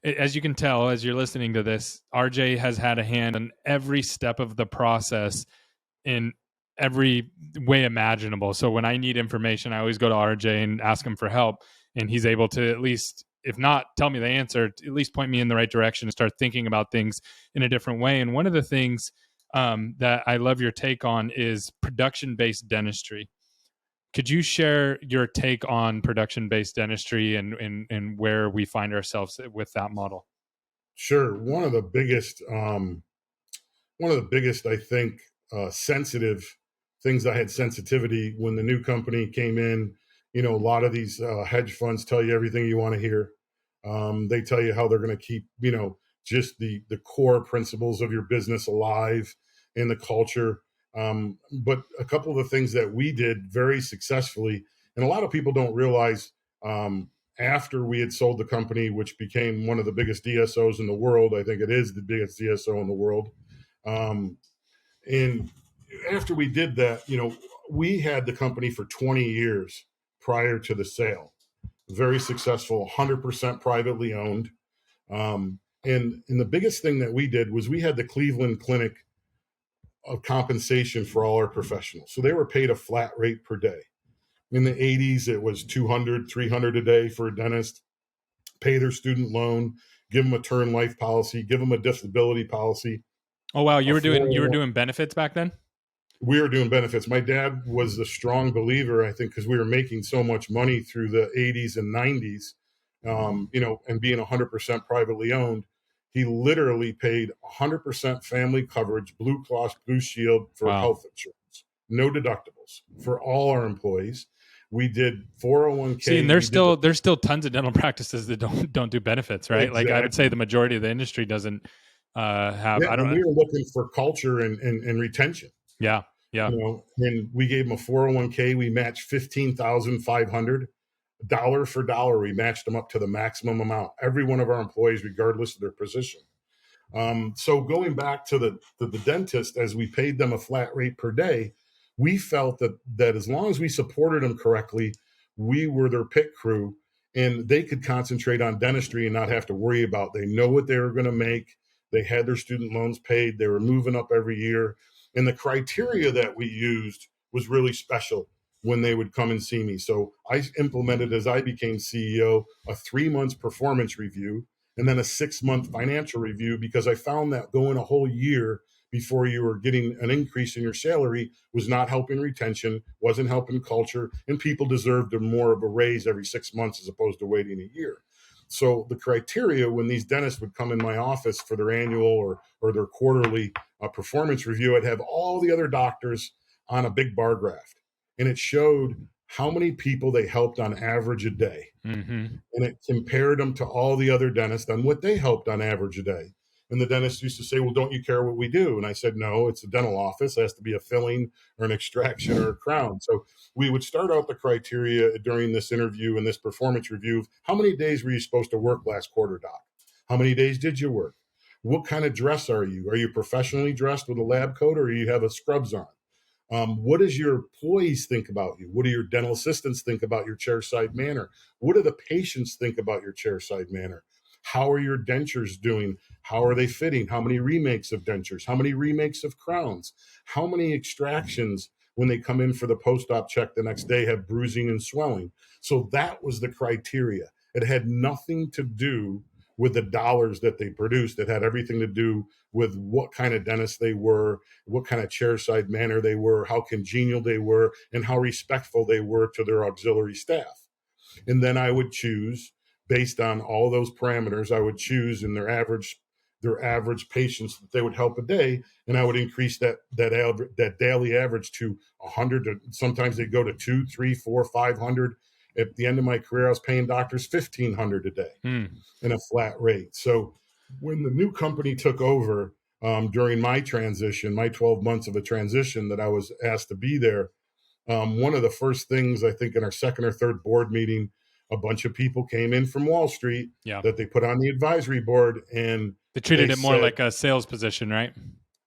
as you can tell, as you're listening to this, RJ has had a hand on every step of the process in every way imaginable. So when I need information, I always go to RJ and ask him for help. And he's able to, at least, if not tell me the answer, at least point me in the right direction and start thinking about things in a different way. And one of the things that I love your take on is production-based dentistry. Could you share your take on production-based dentistry and where we find ourselves with that model? Sure. One of the biggest, I think, sensitive things, I had sensitivity when the new company came in. You know, a lot of these hedge funds tell you everything you want to hear. They tell you how they're going to keep, just the core principles of your business alive and the culture. But a couple of the things that we did very successfully, and a lot of people don't realize, after we had sold the company, which became one of the biggest DSOs in the world, I think it is the biggest DSO in the world. And after we did that, we had the company for 20 years prior to the sale. Very successful, 100% privately owned. And the biggest thing that we did was we had the Cleveland Clinic of compensation for all our professionals. So they were paid a flat rate per day. In the 80s, it was $200, $300 a day for a dentist. Pay their student loan, give them a term life policy, give them a disability policy. Oh wow, you were doing benefits back then? We were doing benefits. My dad was a strong believer, I think, because we were making so much money through the 80s and 90s, and being 100% privately owned. He literally paid 100% family coverage, Blue Cross Blue Shield for health insurance, no deductibles for all our employees. We did 401k. See, and there's still tons of dental practices that don't do benefits, right? Exactly. Like I would say the majority of the industry doesn't have. Yeah, we were looking for culture and retention. Yeah. And we gave them a 401k. We matched $15,500 dollar for dollar. We matched them up to the maximum amount. Every one of our employees, regardless of their position. So going back to the dentist, as we paid them a flat rate per day, we felt that as long as we supported them correctly, we were their pit crew, and they could concentrate on dentistry and not have to worry about. They know what they were going to make. They had their student loans paid. They were moving up every year. And the criteria that we used was really special when they would come and see me. So I implemented, as I became CEO, a 3-month performance review and then a 6-month financial review, because I found that going a whole year before you were getting an increase in your salary was not helping retention, wasn't helping culture, and people deserved more of a raise every 6 months as opposed to waiting a year. So the criteria when these dentists would come in my office for their annual or their quarterly performance review, I'd have all the other doctors on a big bar graph, and it showed how many people they helped on average a day. Mm-hmm. And it compared them to all the other dentists on what they helped on average a day. And the dentist used to say, well, don't you care what we do? And I said, no, it's a dental office. It has to be a filling or an extraction or a crown. So we would start out the criteria during this interview and this performance review. How many days were you supposed to work last quarter, doc? How many days did you work? What kind of dress are you? Are you professionally dressed with a lab coat, or you have a scrubs on? What does your employees think about you? What do your dental assistants think about your chairside manner? What do the patients think about your chairside manner? How are your dentures doing? How are they fitting? How many remakes of dentures? How many remakes of crowns? How many extractions when they come in for the post-op check the next day have bruising and swelling? So that was the criteria. It had nothing to do with the dollars that they produced. It had everything to do with what kind of dentist they were, what kind of chairside manner they were, how congenial they were, and how respectful they were to their auxiliary staff. And then I would choose, based on all those parameters, I would choose in their average patients that they would help a day, and I would increase that daily average to 100. Sometimes they go to 200, 300, 400, 500. At the end of my career, I was paying doctors $1,500 a day in a flat rate. So when the new company took over, during my transition, my 12 months of a transition that I was asked to be there, one of the first things, I think in our second or third board meeting, a bunch of people came in from Wall Street that they put on the advisory board, and they treated it more like a sales position, right?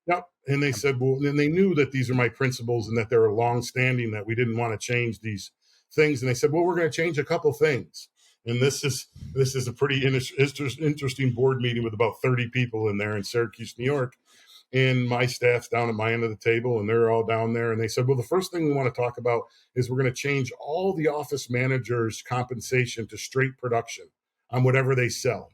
Yep. And they said, well, and they knew that these are my principles and that they were long-standing, that we didn't want to change these things. And they said, well, we're going to change a couple things. And this is a pretty interesting board meeting with about 30 people in there in Syracuse, New York. And my staff's down at my end of the table, and they're all down there. And they said, well, the first thing we want to talk about is we're going to change all the office managers' compensation to straight production on whatever they sell.